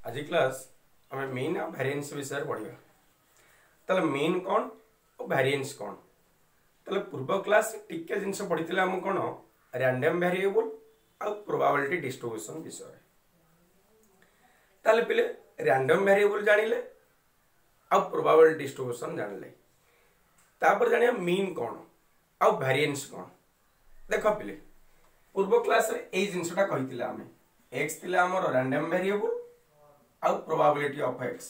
आज क्लास आम मीन और वेरिएंस विषय पढ़ा। ताले मीन कौन और वेरिएंस कौन? ताले पूर्व क्लास टिके जिनस पढ़ी आम कौन रैंडम वेरिएबल और प्रोबेबिलिटी डिस्ट्रीब्यूशन विषय। ताले पिले रैंडम वेरिएबल जानिले और प्रोबेबिलिटी डिस्ट्रीब्यूशन जानिले। तापर जानिया मीन कौन और वेरिएंस कौन। देखो पिले पूर्व क्लास रे ए जिनसटा कहितिला आमे x थिला हमर रैंडम वेरिएबल और प्रोबेबिलिटी ऑफ x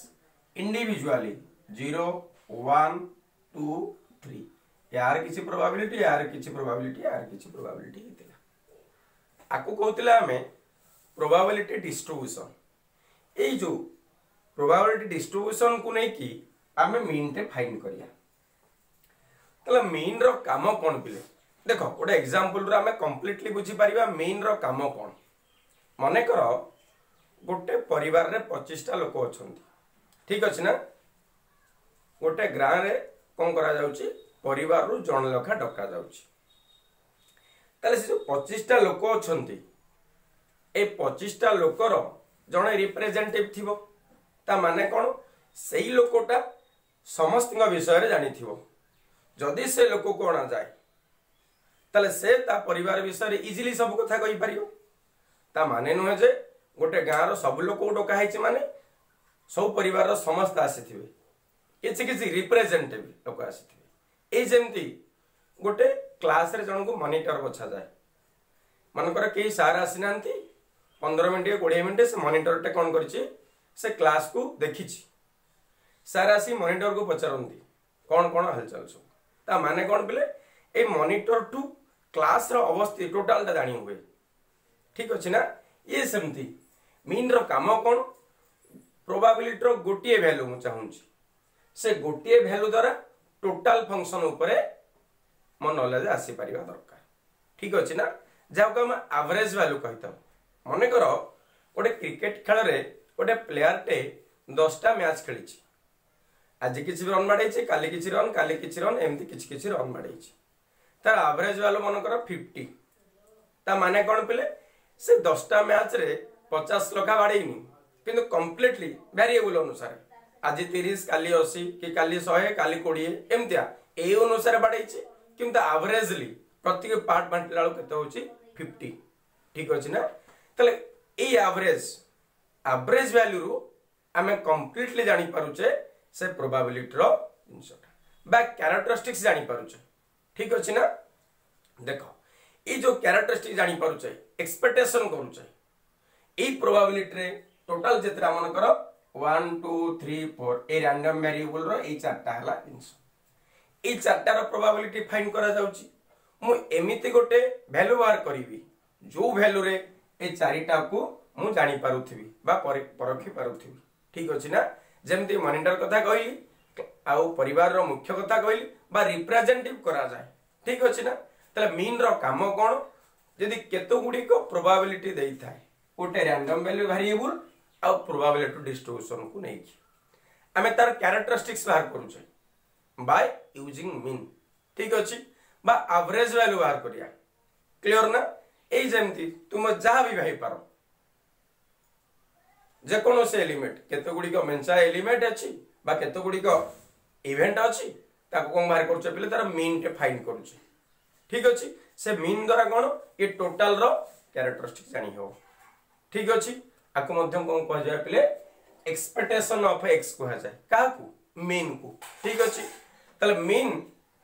इंडिविजुअली 0 1 2 3 यार किछि प्रोबेबिलिटी यार किछि प्रोबेबिलिटी यार किछि प्रोबेबिलिटी हितिला आकु कहतिला हमें प्रोबेबिलिटी डिस्ट्रीब्यूशन। ए जो प्रोबेबिलिटी डिस्ट्रीब्यूशन को नै कि हमें मीन टे फाइंड करिया। तला मीन रो काम कोन पिले देखो गोटे एग्जांपल रो हमें कंप्लीटली बुझी परिबा मीन रो काम कोन। मने करो गोटे परिवार रे 25 टा लोक अछंती, ठीक अछि ना। गोटे ग्राम रे कोन करा जाउची परिवार रु जण लखा डका जाउची। ताले से जो 25 टा लोक अछंती ए 25 टा लोकर जणे रिप्रेजेंटेटिव थिबो। ता माने कोन सेही लोकटा समस्त विषय रे जानि थिबो। जदि से लोक को अणा जाए ताले से ता परिवार विषय रे इजीली सब कथा कहि परियो। ता माने नुहे जे गोटे गाँव सब लोक डका है माने सब परिवार समस्त आसीथिबे किछि किछि रिप्रेजेंटेटिव लोक आसीथिबे। ए जेमती गोटे क्लास रे जण को मॉनिटर बछा जाए। मानकर के सार आसीनांती 15 मिनिट 20 मिनिट से मॉनिटर टे कोन करछि से क्लास को देखिछि। सार आसी मॉनिटर को पचारंती कोन कोन हालचाल सब। ता माने कोन बिले ए मॉनिटर टू क्लास रो अवस्था टोटल ता जानि हुए, ठीक अछि ना। ये सेमती मीन रो काम कोन प्रोबेबिलिटी रो गोटिए वैल्यू मु चाहूची से गोटिए वैल्यू द्वारा टोटल फंक्शन ऊपर मो नॉलेज आसी परिबा दरकार, ठीक अछि ना। जाउ हम एवरेज वैल्यू कहिता। माने करो गोटे क्रिकेट खेल रे गोटे प्लेयर टे 10 टा मैच खेलिछि। आज किछि रन बाडैछि, काली किछि रन एमती किछि रन बाडैछि। तार एवरेज वैल्यू मन करो 50। ता माने कोन पिले से 10 टा मैच रे 50 लखा बाडैनी किंतु कंप्लीटली वेरिएबल अनुसार आज 30 काली 80 कि काली 100 काली 20 एमतिया ए अनुसार बाडैछि किंतु एवरेजली प्रत्येक पार्ट बांटला केते होछि 50, ठीक अछि ना। तले ए एवरेज वैल्यू रो हमें कंप्लीटली जानि पारुचे से प्रोबेबिलिटी रो जिनसटा बा कैरेक्टरिस्टिक्स जानि पारुचे, ठीक अछि ना। देखो ए जो कैरेक्टरिस्टिक जानि पारुचे एक्सपेक्टेशन करूचे ए प्रोबेबिलिटी रे टोटल जेतरा मन करो 1 2 3 4 ए रैंडम वेरिएबल रो ए चारटा हला जिंस ए चारटा रो प्रोबेबिलिटी फाइंड करा जाउची। मु एमिति गोटे वैल्यू बार करिवि जो वैल्यू रे ए चारिटा को मु जानि पारुथिबी बा परखि पारुथिबी, ठीक अछि ना। जेमति मॉनिटर कथा कहली आउ परिवार रो मुख्य कथा कहली बा रिप्रेजेंटेटिव करा जाय, ठीक अछि ना। तले मीन रो काम कोन जदि केतो गुडी को प्रोबेबिलिटी देई थाए गोटे रैंडम वैल्यू वेरिएबल आ प्रोबेबिलिटी डिस्ट्रीब्यूशन को नै हमें तार कैरेक्टरिस्टिक्स बाहर करू छै बाय यूजिंग मीन, ठीक अछि बा एवरेज वैल्यू बाहर करिया। क्लियर ना। ए जेमति तुम जहा भी भाई पारो जे कोनो से एलिमेंट केतो गुडी को मेंसा एलिमेंट अछि बा केतो गुडी को इवेंट अछि ताको कोन बाहर करू छै पहिले तार मीन के फाइंड करू छै, ठीक अछि। से मीन द्वारा कोन ये टोटल रो कैरेक्टरिस्टिक जानि हो, ठीक अछि। आको मध्यम कोन कह जाय पहिले एक्सपेक्टेशन ऑफ x को है जाय का को मीन को, ठीक अछि। तले मीन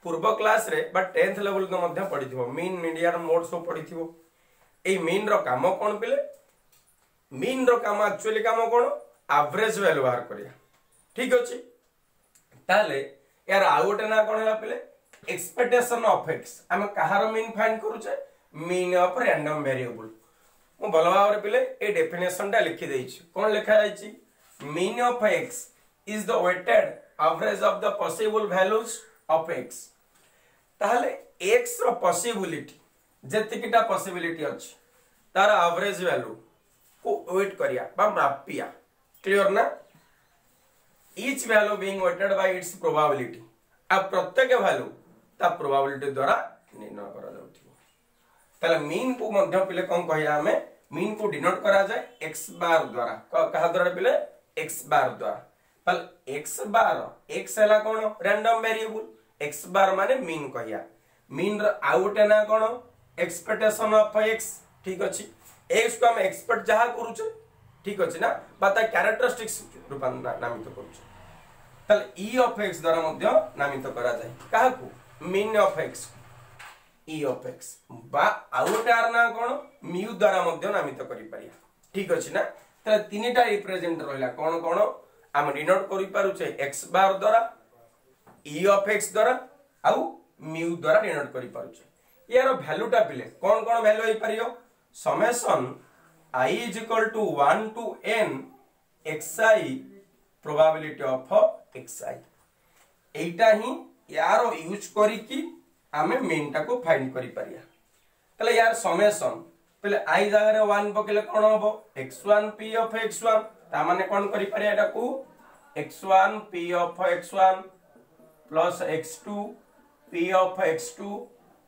पूर्व क्लास रे बा 10th लेवल के मध्यम पढिथिबो मीन मीडियन मोड सो पढिथिबो। ए मीन रो काम कोन पिले मीन रो काम एक्चुअली काम कोन एवरेज वैल्यू बाहर करिया, ठीक अछि। ताले यार आ गोटे ना कोन हला पिले एक्सपेक्टेशन ऑफ x हम कहार मीन फाइंड करू छै मीन ऑफ रैंडम वेरिएबल। मु भलो भाव रे पिले ए डेफिनेशन टा लिखि देइ छी। कोन लिखा जाय छी mean of x is the weighted average of the possible values of x। ताले x रो पॉसिबिलिटी जेतिकिटा पॉसिबिलिटी अछि तार एवरेज वैल्यू को वेट करिया बा मापिया, क्लियर ना। Each value being weighted by its probability आ प्रत्येक वैल्यू ता प्रोबेबिलिटी द्वारा निर्णय करा जाउथिबो। ताले मीन को मध्य पिले कोन कहिया हमें मीन को डिनोट करा जाए x बार द्वारा कहा द्वारा पिले x बार द्वारा पल x बार x हला कोन रैंडम वेरिएबल x बार माने मीन कहिया मीन र आउटे ना कोन एक्सपेक्टेशन ऑफ x ठीक अछि x को हम एक्सपेक्ट जहा करू छ ठीक अछि ना बाता कैरेक्टरिस्टिक्स रूप नामित करू छ तल e ऑफ x द्वारा मध्य नामित करा जाए काहा को mean of x e of x बा आउटार ना कोन म्यू द्वारा मध्य नामित करि परिया ठीक अछि ना त तीनटा रिप्रेजेंट रहला कोन कोन हम डिनोट करि पारु छे x बार द्वारा e ऑफ x द्वारा आउ म्यू द्वारा डिनोट करि पारु छे यार वैल्यूटा पिले कोन कोन वैल्यू होई परियो summation I is equal to 1 to n xi probability of xi एटा ही यार यूज करी कि आमे मीन टा को फाइंड करि परिया तले यार समेशन पहले i जगह रे 1 पकेले कोन होबो x1 p of x1 ता माने कोन करि परिया एटा को x1 p of x1 plus x2 p of x2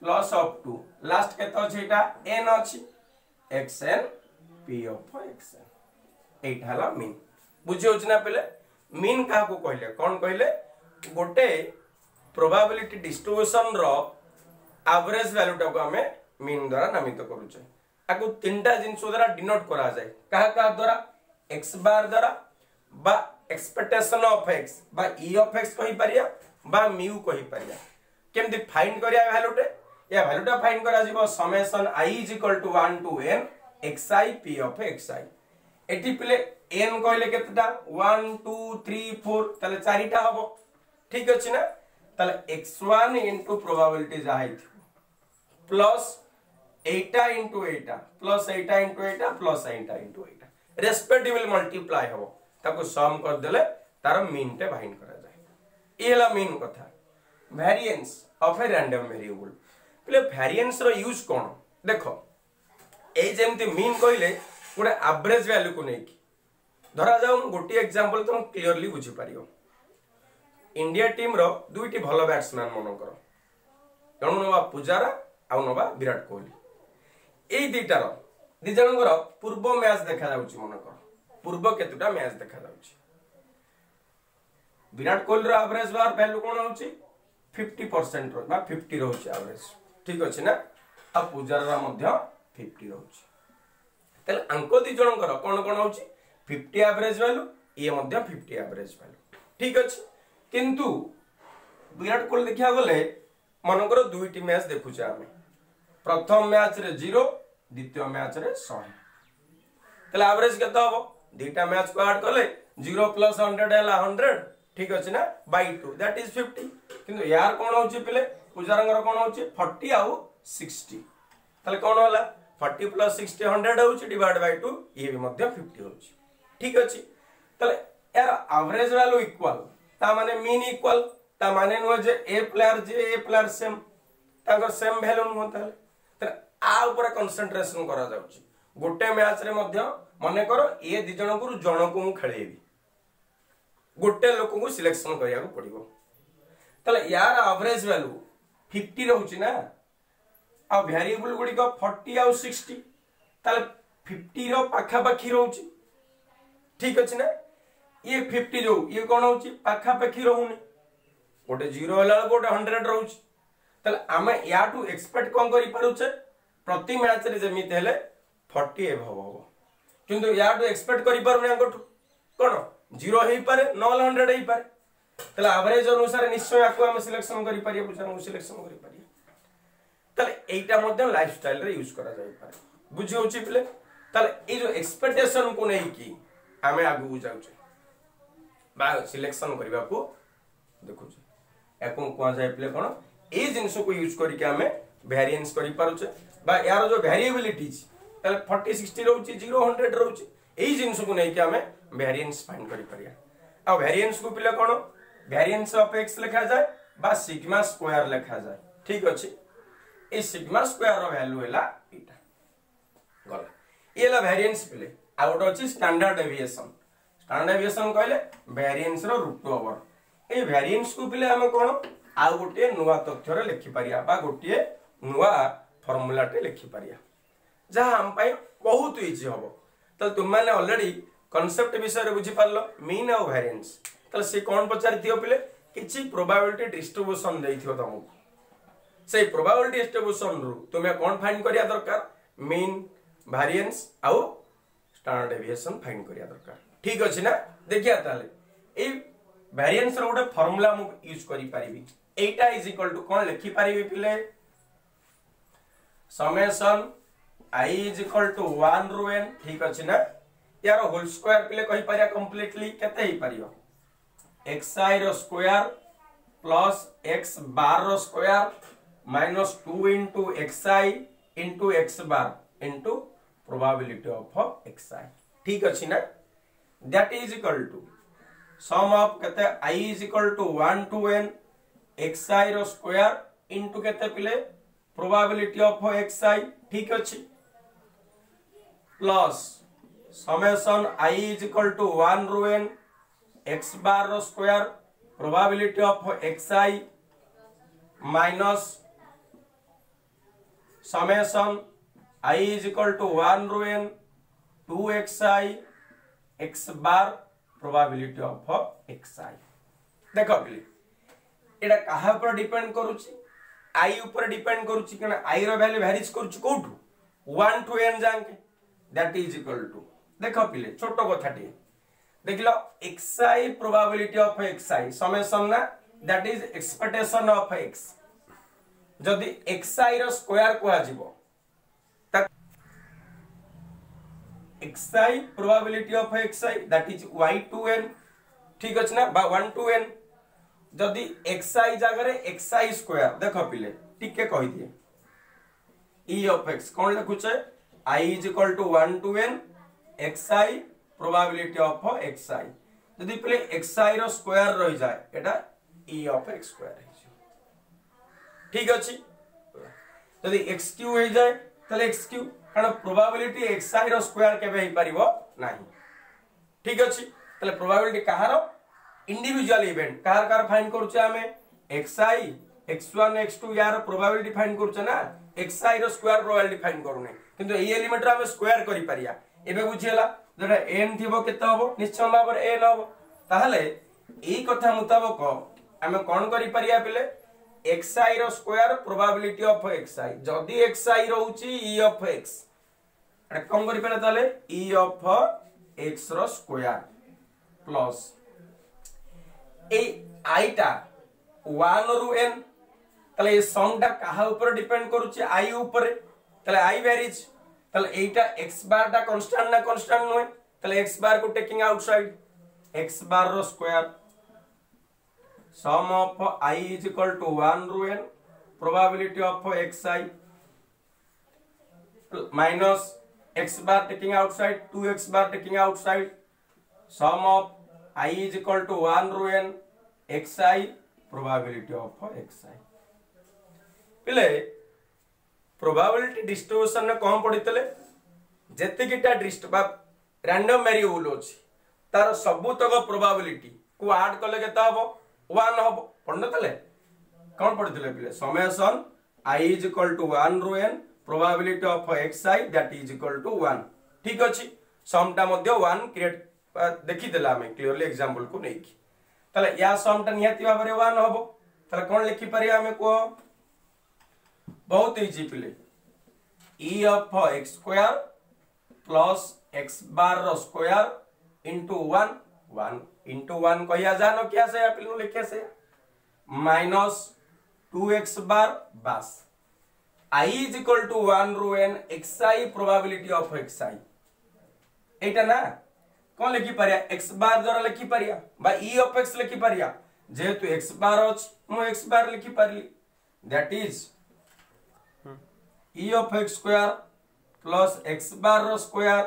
plus of 2 last केतो अछि एटा n अछि xn p of xn एटा हला मीन बुझियो ना पहले मीन का को कहले कोन कहले गोटे प्रोबेबिलिटी डिस्ट्रीब्यूशन रो एवरेज वैल्यू टा को हमें मीन द्वारा नामित करू छै आकु तीनटा जिंस द्वारा डिनोट करा जाय का द्वारा x बार द्वारा बा एक्सपेक्टेशन ऑफ x बा e ऑफ x कहि परिया बा म्यू कहि परिया केमति फाइंड करिया वैल्यू टे या वैल्यू टा फाइंड करा जिवो summation i is equal to 1 to n xi p of xi eighty पिले n कहले केतटा 1 2 3 4 तले चारिटा हबो ठीक अछि ना तले x1 into probability जाहि plus 8 into 8 plus 8 into 8 plus 8 into 8 respectively multiply हबो ताको सम कर देले तार मीन टे फाइंड करा जाय एला मीन कथा variance of a random variable पले वेरिएंस रो यूज कोन देखो ए जेमति मीन कहले गोटे एवरेज वैल्यू को नै कि धरा जाऊ गोटी एग्जांपल तुम क्लियरली बुझी पारियो इंडिया टीम रो दुईटी भलो बैट्समैन मन करो जणो नवा पुजारा आ नवा विराट कोहली एई दुईटा रो दि जणकर पूर्व मैच देखा जाउची मन करो पूर्व केतुटा मैच देखा जाउची विराट कोहली रो एवरेज बार वैल्यू कोन होउची 50% रो बा 50 रहउची एवरेज ठीक अछि ना आ पुजारा मध्य 50 रहउची तले अंको दि जणकर कोन कोन होउची 50 एवरेज वैल्यू ये मध्य 50 एवरेज वैल्यू ठीक अछि किंतु विराट कोहली देखिया गले मनकर दुईटी मैच देखुचे आमे प्रथम मैच रे 0 द्वितीय मैच रे 100 तले एवरेज केतो हबो दुईटा मैच को ऐड करले 0 plus 100 हला 100 ठीक अछि ना बाय 2 दैट इज 50 किंतु यार कोन होची पिले पुजारंगर कोन होची 40 आउ 60 तले कोन होला 40 plus 60 100 होची डिवाइड बाय 2 ये भी मध्य 50 होची ठीक अछि तले यार एवरेज वैल्यू इक्वल ता माने मीन इक्वल ता माने न जे ए प्लेयर सेम ताकर सेम वैल्यू न होता त आ ऊपर कंसंट्रेशन करा जाउची गोटे मैच रे मध्य माने करो ए दि जण को जण को मु खेलेबी गोटे लोक को सिलेक्शन करिया को पड़िबो तले यार एवरेज वैल्यू 50 रहउची ना आ वेरिएबल गुडी को 40 आ 60 तले 50 रो पाखा पाखी रहउची ठीक अछि ना ये 50 जो ये कोन होची पाखा पाखी रहउनी गोटे 0 हला गोटे 100 रहउची तले आमे या टू एक्सपेक्ट कोन करि पारुछे प्रति मैच रे जेमित हेले 40 एभव होबो किंतु या टू एक्सपेक्ट करि पारुनी अंगठू कोन 0 हेई पारे 900 हेई पारे तले एवरेज अनुसार निश्चय आको हम सिलेक्शन करि पारिया बुझानो सिलेक्शन करि पारिया तले एटा मध्ये लाइफस्टाइल रे यूज करा जाय पारे बुझि होची पिले तले ए जो एक्सपेक्टेशन को नै की आमे आगु बुझाउछे बा सिलेक्शन करबा को देखु छै एको कोन जाय प्ले कोन ए जिंस को यूज करी के हमें वेरिएंस करि पारु छै बा यार जो वेरिएबिलिटी तले 40 60 रहउची 0 100 रहउची ए जिंस को नै के हमें वेरिएंस फाइंड करि परिया आ वेरिएंस को पिले कोन वेरिएंस ऑफ x लिखा जाय बा सिग्मा स्क्वायर लिखा जाय ठीक अछि ए सिग्मा स्क्वायर रो वैल्यू हैला एटा गला एला वेरिएंस पिले आ गोटे अछि स्टैंडर्ड डेविएशन कहले वेरिएंस रो रूट ओवर ए वेरिएंस को पिले हम कोन आ गोटे नुवा तथ्य रे लिखि परिया बा गोटे नुवा फार्मूला टे लिखि परिया जहाँ हम पाई बहुत इजी हम। तो तुम मैंने ऑलरेडी कॉन्सेप्ट विषय बुझी पार्लो मीन और वेरिएंस। तो सी कौन पचारि पिले किसी प्रोबेबिलिटी डिस्ट्रीब्यूशन देइथियो तुमको से प्रोबेबिलिटी डिस्ट्रीब्यूशन रु तुम्हें कौन फाइंड करिया दरकार मीन वेरिएंस आउ स्टैंडर्ड डेविएशन फाइंड करिया दरकार। ठीक अछि ना। देखिया ताले ए वेरिएंस रो गोटे फार्मूला मु यूज करि परिबी एटा इज इक्वल टू कौन लिखि परिबी पिले summation i is equal to 1 रु n। ठीक अछि ना। यार होल स्क्वायर पिले कहि परिया कंप्लीटली केते ही परियो xi रो स्क्वायर प्लस x बार रो square minus 2 into xi into x bar into probability of xi। ठीक अछि ना। that is equal to sum of केते I is equal to 1 to n xi रो स्क्वायर into केते पिले probability of xi। ठीक अछि plus summation I is equal to 1 रो n x bar रो square probability of xi minus summation I is equal to 1 रो n 2xi x bar probability of xi। देखो please एटा कहा ऊपर डिपेंड करूची I ऊपर डिपेंड करूची कि I रो वैल्यू वेरीज करूची कोठू 1 to n जाके दैट इज इक्वल टू देखो प्लीज छोटो कथाटी देखलो xi probability of xi summation ना that is expectation of x जदि xi रो स्क्वायर को आजिबो xi probability of xi that is y to n। ठीक अछि ना बा 1 to n जदि xi जगह xi स्क्वायर देखो पिले टिके कहि दिए e of x cone लिखुचे I is equal to 1 to n xi probability of xi जदि पिले xi रो स्क्वायर रहि जाय एटा e of x स्क्वायर है। ठीक अछि जदि x क्यू हो जाय तले x क्यू कारण प्रोबेबिलिटी xi रो स्क्वायर केबे ही परिबो नाही। ठीक अछि तले प्रोबेबिलिटी कहारो इंडिविजुअल इवेंट कार फाइंड करूचे हमें xi x1 x2 यार प्रोबेबिलिटी फाइंड करूचे ना xi रो स्क्वायर प्रोबेबिलिटी फाइंड करूने किंतु एई एलिमेंट रो हमें स्क्वायर करि परिया एबे बुझियला जडा n थिबो केते हबो निश्चय भाବରେ n हबो ताहले एई कथा मुताबिक हमें कोन करि परिया पिले xi रो स्क्वायर प्रोबेबिलिटी ऑफ xi जदी xi रहउची e of x एटा कोन करि पले ताले e of x रो स्क्वायर प्लस ए i टा 1 रु n तले ए सम टा कहा ऊपर डिपेंड करूची i ऊपर तले i वेरीज तले एटा x बार टा कांस्टेंट ना कांस्टेंट नय तले x बार को टेकिंग आउटसाइड x बार रो square sum of I is equal to 1 ru n probability of xi minus x bar taking outside 2x bar taking outside sum of I is equal to 1 ru n xi probability of xi पिले probability distribution ने कौन पढ़ितले जेते किटा random variable अछि तार सबुतक probability को add कले केता हबो 1 हबो पढ़नतले कौन पढ़ितले पिले summation I is equal to 1 ru n probability of xi that is equal to 1। ठीक अछि सम टा मध्ये 1 क्रिएट देखि देला हमें क्लियरली एग्जांपल को नेकी तले या सम टा निहाती भाबरे 1 हबो तले कोन लिखि परिया हमें को बहुत इजी पिले e of x square plus x bar रो स्क्वायर into 1 into 1 कहिया जानो क्या से पिलो लिखे से minus 2x bar बस I is equal to 1 ru n xi probability of xi एटा ना कौन लिखि परिया x bar द्वारा लिखि परिया बा e of x लिखि परिया जेतु x bar अछि मु x bar लिखि परली that is e of x square plus x bar रो स्क्वायर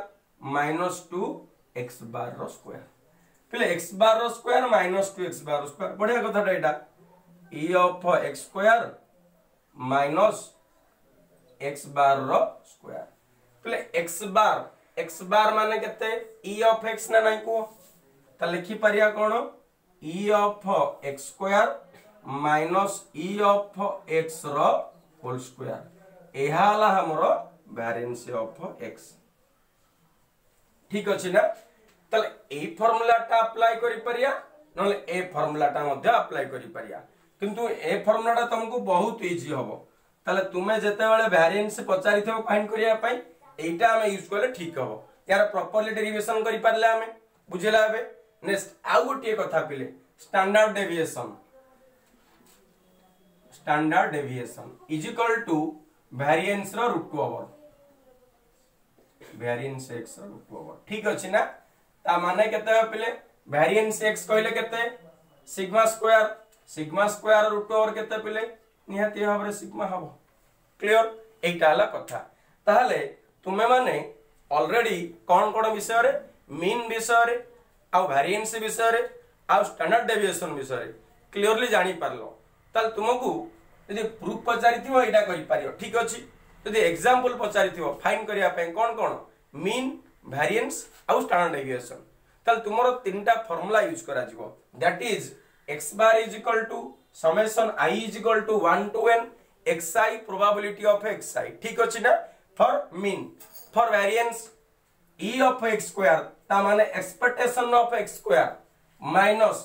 minus 2 x bar रो स्क्वायर पिले x bar रो स्क्वायर minus 2 x bar रो स्क्वायर बढ़िया कथा एटा e of x square minus x bar रो स्क्वायर पिले x bar माने केते e of x ना नहीं को त लिखि परिया कोन e of x square minus e of x रो होल स्क्वायर एहाला हमरो variance of x ठीक अछि ना तले ए फार्मूलाटा अप्लाई करि परिया नले ए फार्मूलाटा मध्ये अप्लाई करि परिया किंतु ए फार्मूलाटा तुमको बहुत इजी हबो तले तुमे जते बेले वेरिएंस पचारिथो फाइंड करिया पई एटा हम यूज करले ठीक हबो यार प्रॉपर्ली डेरिवेशन करि पारले हमें बुझेला हबे नेक्स्ट आउ गोटे कथा पिले standard deviation is equal to variance रो रूट ओवर वेरिएंस x रो रूट ओवर ठीक अछि ना ता माने केते पिले वेरिएंस x कहले केते सिग्मा स्क्वायर रूट ओवर केते पिले निहाती भाबरे सिग्मा हबो क्लियर एटा हला कथा ताहले तुमे माने ऑलरेडी कोन विषय रे मीन विषय रे आ वेरिएंस विषय रे आ स्टैंडर्ड डेविएशन विषय रे क्लियरली जानि पारलो ताल तुमको यदि प्रूफ पचारिथिबो एटा करि पारियो ठीक अछि यदि एग्जांपल पचारिथिबो फाइंड करिया पे कोन मीन वेरिएंस आ स्टैंडर्ड डेविएशन ताल तुमरो तीनटा फार्मूला यूज करा जिवो that is x bar is equal to summation I is equal to 1 to n xi probability of xi ठीक अछि ना for mean for variance e of x square ता माने expectation of x square minus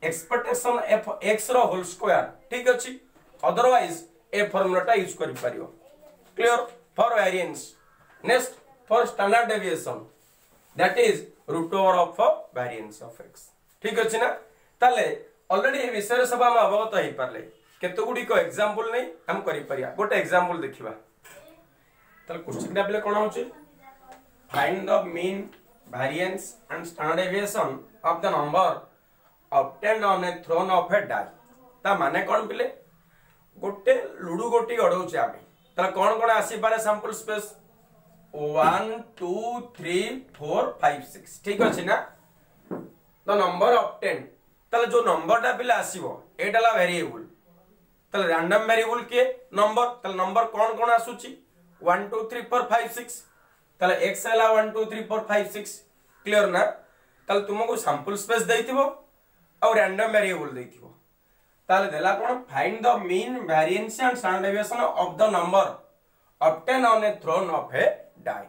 expectation of x रो whole square ठीक अछि otherwise ए फार्मूलाटा यूज करि पारियो clear for variance next for standard deviation that is root over of variance of x ठीक अछि ना ताले ऑलरेडी ए विषय सब हम अवगत होई परले केतो गुडी को एग्जांपल नै हम करि परिया गोटे एग्जांपल देखिबा ताले क्वेश्चन टा पले कोन होची find the mean variance and standard deviation of the number obtained on a thrown of a die ता माने कोन पिले गोटे लुडू गोटी गडौ छ आबे ता कोन आसी पारे सैंपल स्पेस 1 2 3 4 5 6 ठीक अछि ना द नंबर obtained तले जो नंबरटा पिले आसीबो एटाला वेरिएबल तले रैंडम वेरिएबल के नंबर तले नंबर कोन आसुची 1 2 3 4 5 6 तले x हला 1 2 3 4 5 6 क्लियर ना तले तुमको सैंपल स्पेस देइथिबो और रैंडम वेरिएबल देइथिबो ताले देला कोन find the mean variance and standard deviation of the number obtained on a thrown of a die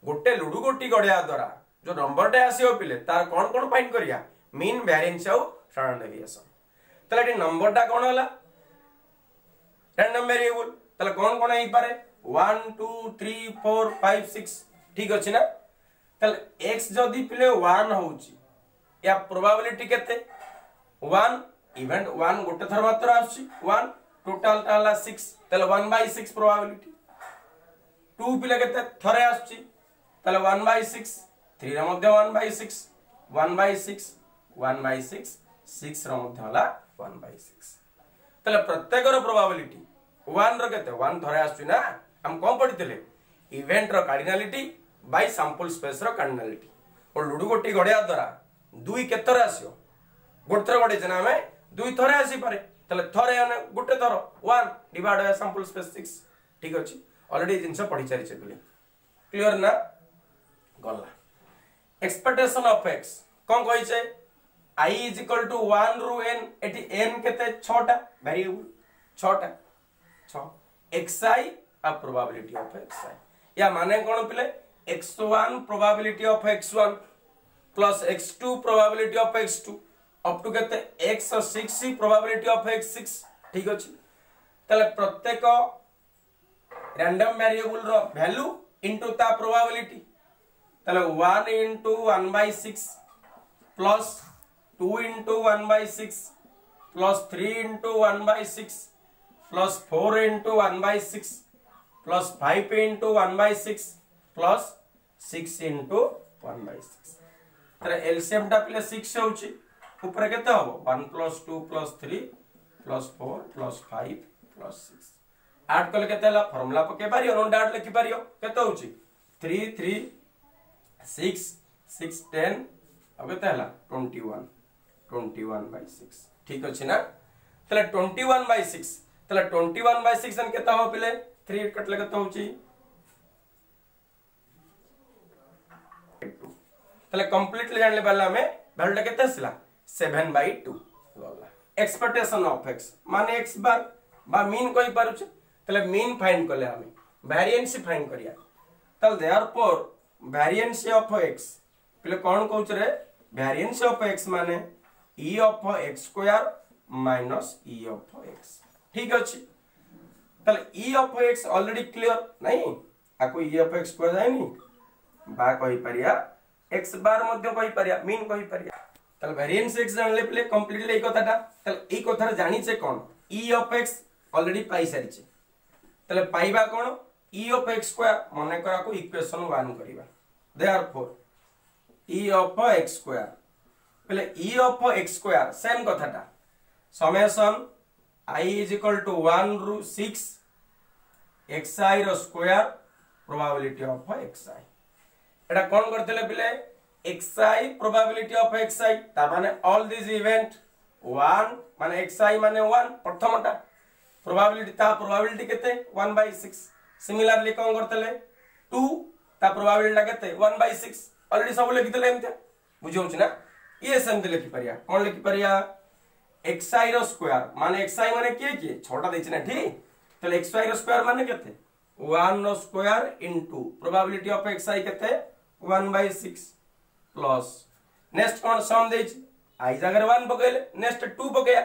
गोटे लुडू गोटी गड़िया द्वारा जो नंबरटा आसीबो पिले तार कोन फाइंड करिया मीन वेरिएंस और स्टैंडर्ड डेविएशन तले एटी नंबरटा कोन होला रैंडम वेरिएबल तले कोन हेई पारे 1 2 3 4 5 6 ठीक अछि ना तले x जदी पिले 1 होउची या प्रोबेबिलिटी केते 1 इवेंट 1 गोटे थर मात्र आछि 1 टोटल ताला 6 तले 1/6 प्रोबेबिलिटी 2 पिले केते थरे आछि तले 1/6 3 रे मध्ये 1/6 1/6 1/6 6 रो मध्ये होला 1/6 तले प्रत्येक रो प्रोबेबिलिटी 1 रो केते 1 थरे आछि ना हम कोन पढितले इवेंट रो कार्डिनलिटी बाय सैंपल स्पेस रो कार्डिनलिटी और लुडू गोटी गड़िया द्वारा 2 केतरे आसियो गोटे गड़े जना में 2 थरे आसी पारे तले थरे ने गोटे थर 1 डिवाइड बाय सैंपल स्पेस 6 ठीक अछि ऑलरेडी जिंस पढि चारि छै क्लियर ना गल्ला एक्सपेक्टेशन ऑफ x कोन कहि छै I is equal to 1 ru n eighty n केते 6 टा वेरिएबल 6 टा 6 xi a probability of xi या माने कोन पिले x1 probability of x1 plus x2 probability of x2 up to केते x6 probability of x6 ठीक अछि तले प्रत्येक रैंडम वेरिएबल रो वैल्यू इनटू ता प्रोबेबिलिटी तले 1 into 1/6 plus 2 into 1/6 plus 3 into 1/6 plus 4 into 1/6 plus 5 into 1/6 plus 6 into 1/6 तरे LCM टा plus 6 होची ऊपर केते हबो 1 plus 2 plus 3 plus 4 plus 5 plus 6 add कले केते हला फार्मूला पके पारियो नोन डाट लिखि पारियो केते होची 3 3 6 6 10 अब केते हला 21/6 ठीक अछि ना तले 21/6 तले 21/6 न केता हो पिले 3 कट लगे तो होची तले कंप्लीटली जानले बाला में वैल्यू केते आसला 7/2 गला एक्सपेक्टेशन ऑफ x माने x बार बा मीन कोइ पारुछ तले मीन फाइंड करले हमें वेरिएंस फाइंड करिया तल देयरफॉर वेरिएंस ऑफ x पहले कौन कहउछ रे वेरिएंस ऑफ x माने e of x square minus e of x ठीक अछि तल e of x already clear नहीं आको e ऑफ x को जायनी बा कहि परिया x बार मध्य कहि परिया मीन कहि परिया तल वेरिएंस x जानले पले कंप्लीटली ए कथाटा तल ए कथार जानि छे कोन e ऑफ x ऑलरेडी पाई सारि छे तले पाइबा कोन e ऑफ x स्क्वायर माने करा को इक्वेशन 1 करिवा therefore e of x square पहले e of x square same कथाटा summation I is equal to 1 ru 6 xi रो स्क्वायर प्रोबेबिलिटी ऑफ xi एटा कोन करथले पहले xi प्रोबेबिलिटी ऑफ xi ता माने ऑल दिस इवेंट 1 माने xi माने 1 प्रथमटा प्रोबेबिलिटी ता प्रोबेबिलिटी केते 1/6 सिमिलरली कोन करथले 2 ता प्रोबेबिलिटी केते 1/6 ऑलरेडी सब लिखितले एमते बुझौछ ना ये सेम लिखि परिया कोन लिखि परिया xi रो स्क्वायर माने xi माने के छोटा देछ ना ठीक तो xi रो स्क्वायर माने केते 1 रो square into probability of xi केते 1/6 प्लस नेक्स्ट कोन सम देछ i जगह 1 पकेले नेक्स्ट 2 पकेया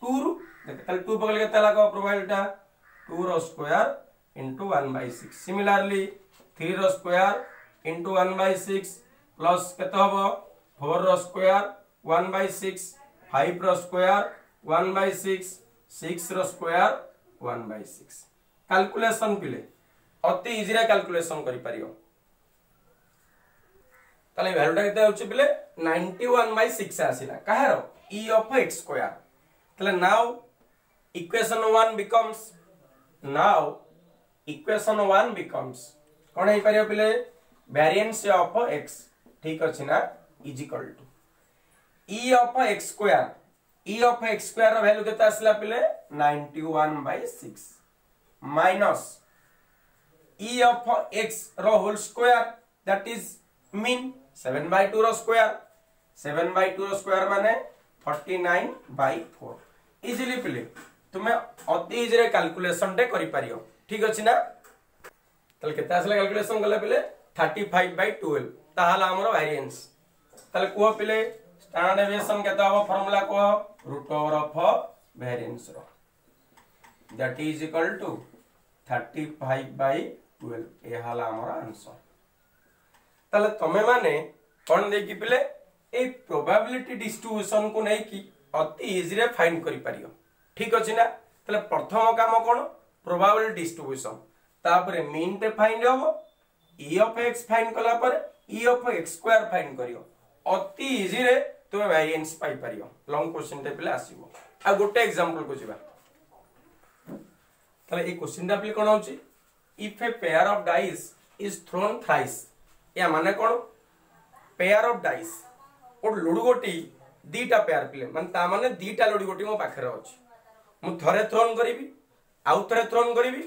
2 रु देख तल 2 पकेले केते लागो प्रोबेबिलिटी 2 रो स्क्वायर इनटू 1/6 सिमिलरली 3 रो स्क्वायर इनटू 1/6 प्लस केते हबो 4 रो स्क्वायर 1/6 5 रो स्क्वायर 1/6 6 रो स्क्वायर 1/6 कैलकुलेशन पिले अति इजी रे कैलकुलेशन करि परियो तले वैल्यूटा केते होछि पिले 91/6 आसीला काहेरो e ऑफ x स्क्वायर तले नाउ इक्वेशन 1 बिकम्स कोन हे परियो पिले वेरिएंस ऑफ x ठीक अछि ना is equal to e of x square रो वैल्यू केते आसीला पिले 91/6 माइनस e ऑफ x रो whole square that is mean 7/2 रो स्क्वायर 7/2 रो स्क्वायर माने 49/4 इजीली पिले तुमे अति इजी रे कैलकुलेशन टे करि परियो ठीक अछि ना तले केते आसीला कैलकुलेशन गले पिले 35/12 ताहाला हमरो वेरिएंस तले को पिले स्टैंडर्ड डेविएशन केते हबो फार्मूला को रूट ओवर ऑफ वेरिएंस रो दैट इज इक्वल टू 35/12 ए हाला हमर आंसर तले तमे माने कोन दे कि पिले ए प्रोबेबिलिटी डिस्ट्रीब्यूशन को नै कि अति इजी रे फाइंड करि परियो ठीक अछि ना तले प्रथम काम कोन प्रोबेबिलिटी डिस्ट्रीब्यूशन तापरे मीन ते फाइंड होबो e ऑफ x फाइंड कला पर e of x square find करियो अति इजी रे तुमे वेरिएंस पाई परियो लॉन्ग क्वेश्चन टे पिले आसीबो आ गोटे एग्जांपल को जिबा तले ए क्वेश्चन दा पिले कोन होची if a pair of dice is throne thrice या माने कोन पेयर ऑफ डाइस और लुडु गोटी दीटा पेयर पिले माने ता माने दीटा लुडु गोटी मो पाखरे अछि मु थरे थ्रोन करिवि आउ थरे थ्रोन करिवि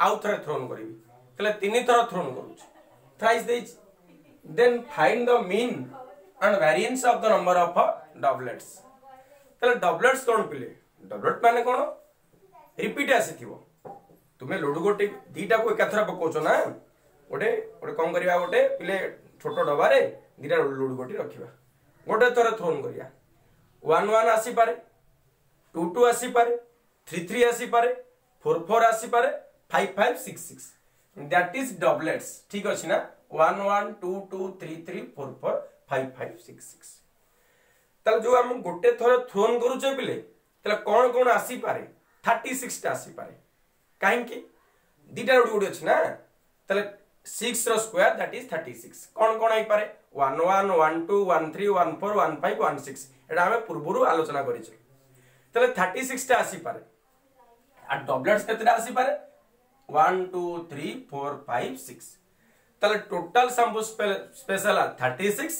आउ थरे थ्रोन करिवि तले तीन थर थ्रोन करूछ थ्राइस देछ then find the mean and variance of the number of doublets तले डबलेट्स कोन पिले डबलेट माने कोन रिपीट आसीथिबो तुमे लुडु गोटी दीटा को एकाथरा पकोचो ना ओटे ओटे कोन करिया ओटे पिले छोटो डबा रे दीटा लुडु गोटी रखिबा गोटे थरे थ्रोन करिया 1 1 आसी पारे 2 2 आसी पारे 3 3 आसी पारे 4 4 आसी पारे 5 5 6 6 दैट इज डबलेट्स ठीक अछि ना 1 1 2 2 3 3 4 4 5 5 6 6 तल जो हम गोटे थरे थ्रोन करू छे पिले तले कोन कोन आसी पारे 36 टा आसी पारे काहे कि दीटा लुडु गोटी अछि ना तले 6 रो स्क्वायर दैट इज 36 कोन कोन आइ पारे 1 1 1 2 1 3 1 4 1 5 1 6 एटा हमें पूर्वरु आलोचना करि छै तले 36 टा आसी पारे आ डबलेट्स केतेटा आसी पारे 1 2 3 4 5 6 तले टोटल सम स्पेशल 36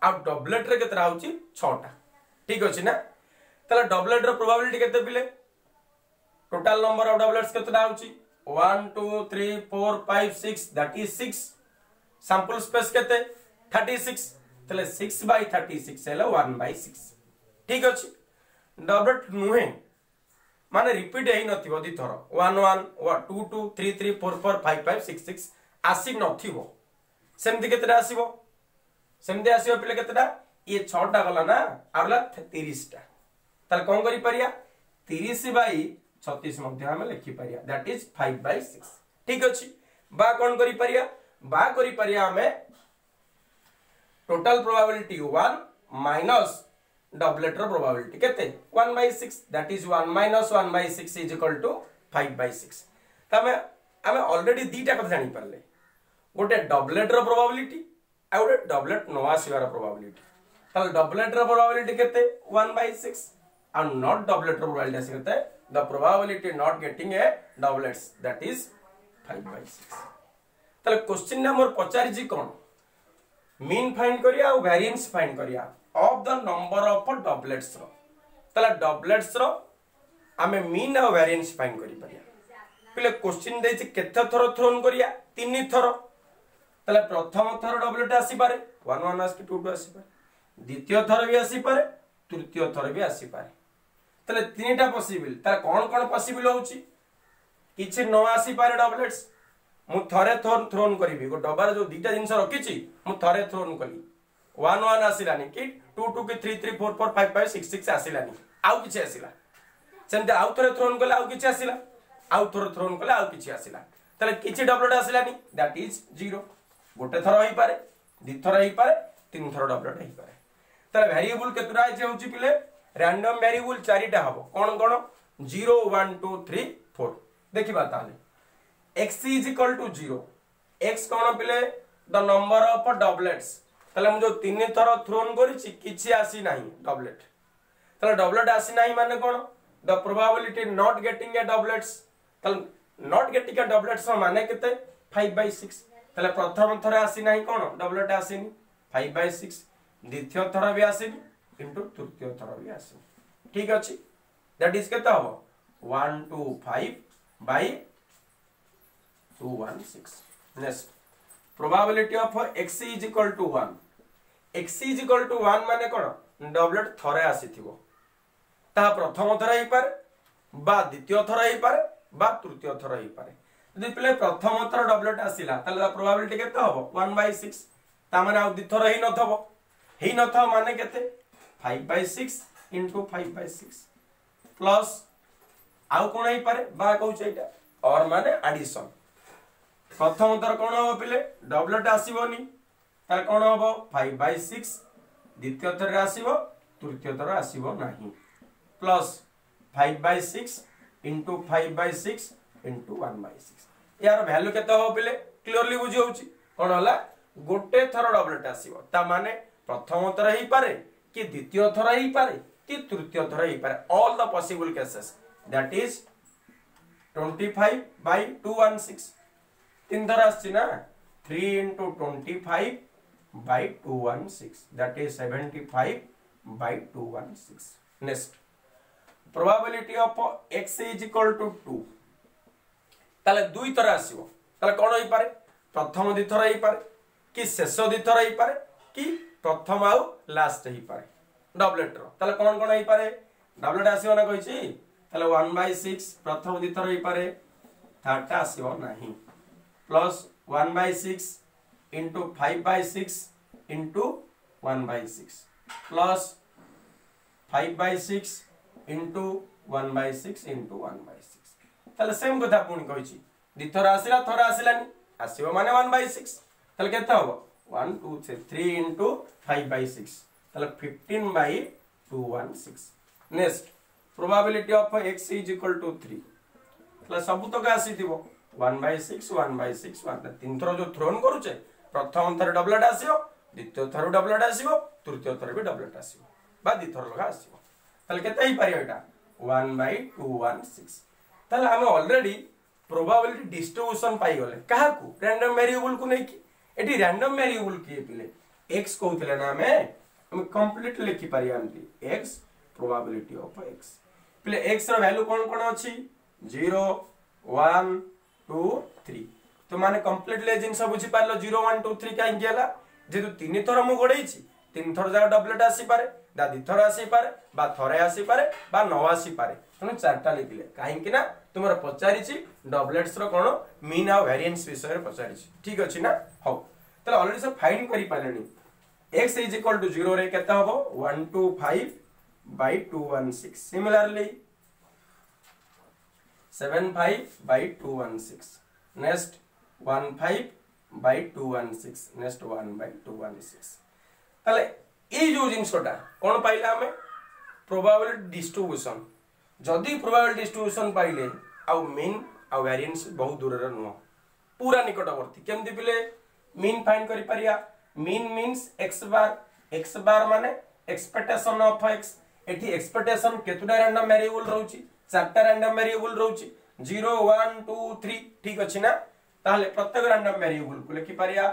आ डबलेट रे केतेटा होची 6 टा ठीक अछि ना तले डबलेट रो प्रोबेबिलिटी केते पिले टोटल नंबर ऑफ डबलेट्स केतेटा होची 1 2 3 4 5 6 दैट इज 6 सैंपल स्पेस केते 36 तले 6/36 हेला 1/6 ठीक अछि डबलेट नुहे माने रिपीट हेई नथिबो दी थरो 1 1 2 2 3 3 4 4 5 5 6 6 आसी नथिबो सेमती केतेटा आसीबो सेमती आसीबो पिले केतेटा ये 6टा गला ना आरला 30टा ताल कोन करि परिया 30 बाई 36 मध्ये हम लिखि परिया दैट इज 5/6 ठीक अछि बा कोन करि परिया हमें टोटल प्रोबेबिलिटी 1 माइनस डबलेट रो प्रोबेबिलिटी केते 1/6 that is 1 minus 1/6 is equal to 5/6 तमे हमें ऑलरेडी दीटा कथा जानि परले गोटे डबलेट रो प्रोबेबिलिटी आ गोटे डबलेट न आसीबार प्रोबेबिलिटी ताल डबलेट रो प्रोबेबिलिटी केते 1/6 and not doublet probability आसी केते the probability not getting a doublets that is 5/6 ताले क्वेश्चन नंबर पचारि जी कोन मीन फाइंड करिया और वेरिएंस फाइंड करिया of the number of doublets रो ताले डबलेट्स रो हमें मीन और वेरिएंस फाइंड करि परिया पहिले क्वेश्चन देछि केते थरो थ्रोन करिया 3 थरो ताले प्रथम थरो डबलेट आसी पारे 1 1 आसी 2 2 आसी पारे द्वितीय थरो भी आसी पारे तृतीय थरो भी आसी पारे तले 3टा पॉसिबल तार कोन पॉसिबल होउची किछि न आसी पारे डबलेट्स मु थरे थ्रोन करिवि गो डबार जो दीटा जिंस रखिछि मु थरे थ्रोन कली 1 1 आसिलानी कि 2 2 कि 3 3 4 4 5 5 6 6 आसिलानी आउ किछि आसिला सेंते आउ थरे थ्रोन कले आउ किछि आसिला आउ थरे थ्रोन कले आउ किछि आसिला तले किछि डबलेट आसिलानी दैट इज 0 गोटे थरो होई पारे दि थरो होई पारे तीन थरो डबलेट होई पारे तले वेरिएबल केतरा आइ होउची पिले रैंडम वेरिएबल 4टा हबो कोन 0 1 2 3 4 देखिबा ताले x is equal to 0 x कोन पिले द नंबर ऑफ डबलेट्स तले हम जो 3 थरो थ्रोन करिछि किछि आसी नाही डबलेट तले डबलेट आसी नाही माने कोन the probability not getting a doublets तले नॉट गेटिंग ए डबलेट्स माने केते 5/6 तले प्रथम थरो आसी नाही कोन डबलेट आसीनी 5/6 द्वितीय थरो भी आसीनी इनटू तृतीय थरो भी आसी ठीक अछि दैट इज केता हो 125/216 next probability of x is equal to 1 x is equal to 1 माने कोन डबलेट थरे आसीथिबो ता प्रथम थर ही पारे बा द्वितीय थर ही पारे बा तृतीय थर ही पारे यदि पले प्रथम थर डबलेट आसीला ताले प्रोबेबिलिटी केता हो 1/6 ता माने आ द्वितीय थर ही नथबो ही नथो माने केते 5/6 into 5/6 प्लस आउ कोन ही पारे बा कहू छैटा और माने एडिशन प्रथम तर कोन हो पिले डबलेट आसीबोनी तार कोन हो 5/6 द्वितीय थर आसीबो तृतीय थर आसीबो नाही प्लस 5/6 into 5/6 into 1/6 यार वैल्यू केते हो पिले क्लियरली बुझी होउची कोन होला गोटे थर डबलेट आसीबो ता माने प्रथम थर ही पारे कि द्वितीय थर ही पारे कि तृतीय थर ही पारे all the possible cases that is 25/216 तीन थर आछि ना 3 into 25/216 दैट इज 75/216 next probability of x is equal to 2 ताले दुई थर आसीबो ताले कोन होई पारे प्रथम दि थर ही पारे कि शेष दि थर ही पारे कि प्रथम आउ लास्ट ही पारे डबलेट रो ताले कोन कोन ही पारे डबलेट आसीबो ना कहिछि ताले 1/6 प्रथम दि थर ही पारे थर्ड आसीबो नाही plus 1/6 into 5/6 into 1/6 plus 5/6 into 1/6 into 1/6 ताले सेम कथा पुनी कहिछि दि थर आसीला थर आसीलानी आसीबो माने 1/6 ताले केता हो 1 2 3 into 5/6 ताले 15/216 next probability of x is equal to 3 ताले सब तो का आसीथिबो 1/6 1/6 1 तीन थरो जो थ्रोन करूचे प्रथम थर डबलेट आसीबो द्वितीय थर डबलेट आसीबो तृतीय थर भी डबलेट आसीबो बा दि थर लगा आसीबो ताले केते ही पारियो एटा 1/216 ताले हम ऑलरेडी प्रोबेबिलिटी डिस्ट्रीब्यूशन पाई गले काहा को रैंडम वेरिएबल को नै कि एटी रैंडम वेरिएबल किए पिले x कहउतले ना हम कंप्लीट लिखि पारि आमती x प्रोबेबिलिटी ऑफ x पिले x रो वैल्यू कोन कोन अछि 0 1 2 3 तो माने कंप्लीट ले जिंस बुझी पारलो 0 1 2 3 काई गेला जेतु तीन थर मु गडैछि तीन थर जा डबलेट आसी पारे दा दिथर आसी पारे बा थरे आसी पारे बा न आसी पारे तेणु चारटा लिखिले कहीं ना तुम पचारि डबलेट्स कोन मीन आ वेरिएंस विषय पचारि ठीक अछि ना हो तले ऑलरेडी सब फाइंड करि पालेनी x इज इक्वल टू 0 रे केता हबो 125 by 216 similarly 75 by 216 next 15 by 216 next 1 by 216 तले ए जो जिनसटा कोन पाइला हमें प्रोबेबिलिटी डिस्ट्रीब्यूशन जदी प्रोबेबिलिटी डिस्ट्रीब्यूशन पाइले आ मीन आ वेरिएंस बहुत दूर रे नो पूरा निकटवर्ती केमति पिले मीन फाइंड करि परिया मीन मीन्स x बार माने एक्सपेक्टेशन ऑफ x एठी एक्सपेक्टेशन केतुडा रैंडम वेरिएबल रहउची चारटा रैंडम वेरिएबल रहउची 0 1 2 3 ठीक अछि ना ताले प्रत्येक रैंडम वेरिएबल को लिखि परिया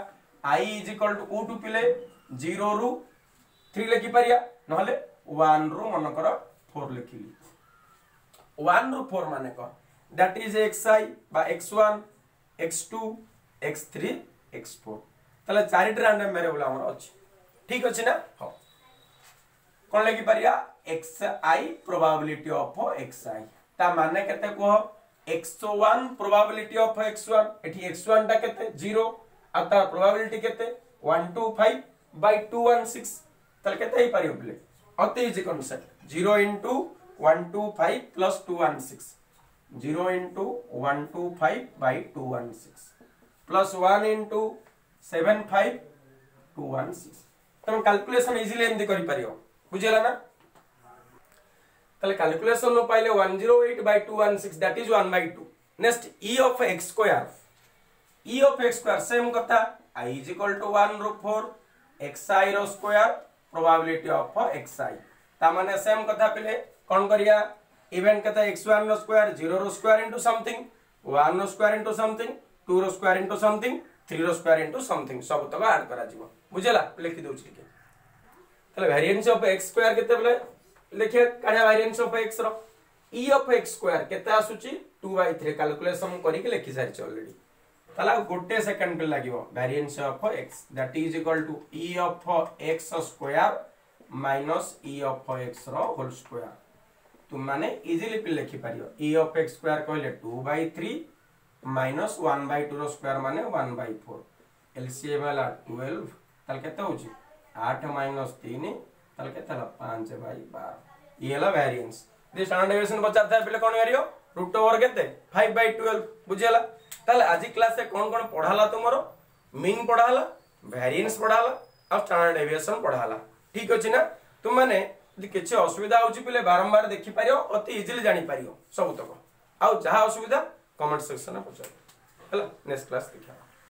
i इज इक्वल टू को टू पिले 0 रु 3 लिखि परिया नहले 1 रु मनकर 4 लिखिली 1 रु 4 माने को दैट इज xi बा x1 x2 x3 x4 तले चारिटा रैंडम वेरिएबल हमर अछि ठीक अछि ना हो कोन लगी परिया xi प्रोबेबिलिटी ऑफ xi ता माने केते को x1 प्रोबेबिलिटी ऑफ x1 एठी x1 ता केते 0 आ ता प्रोबेबिलिटी केते 125 by 216 तले केते ही परियो प्ले अति easy concept 0 into 125 plus 216 0 into 125 by 216 plus 1 into 75 216 तुम कैलकुलेशन इजीली एमदी करि परियो बुझिला ना तले कैलकुलेशन लो पाइले 108 by 216 that is 1 by 2 next e of x square same कथा i is equal to 1 रो 4 xi रो स्क्वायर प्रोबेबिलिटी ऑफ xi ता माने सेम कथा पिले कोन करिया इवेंट कथा x1 रो स्क्वायर 0 रो स्क्वायर इनटू समथिंग 1 रो स्क्वायर इनटू समथिंग 2 रो स्क्वायर इनटू समथिंग 3 रो स्क्वायर इनटू समथिंग सब तक ऐड करा जीवो बुझला लिखि दउ छी के तले वेरिएंस ऑफ x स्क्वायर केते बले लिखे काढा वेरिएंस ऑफ x रो e of x स्क्वायर केते आसुची 2/3 कैलकुलेशन करि के लिखि सारि छ ऑलरेडी तला गोटे सेकंड पे लागिवो variance of x that is equal to e of x square minus e of x रो होल स्क्वायर तुम माने इजीली पे लिखि पारियो e of x स्क्वायर कहले 2/3 माइनस 1/2 रो स्क्वायर माने 1/4 एलसीएम वाला 12 तल केते होची 8 माइनस 3 तल केते 5/12 ये हला वेरिएंस दे स्टैंडर्ड डेविएशन बचाता है पहले कोन करियो रूट ओवर केते 5/12 बुझियला तले आज क्लास से कोन कोन पढाला तुमरो मीन पढाला वेरिएंस पढाला और स्टैंडर्ड डेविएशन पढाला ठीक अछि ना तुम माने यदि किछ असुविधा होची पहले बारंबार देखि पारियो अति इजीली जानि पारियो सब तक आ जहा असुविधा कमेंट सेक्शन में पूछो हला नेक्स्ट क्लास देखा।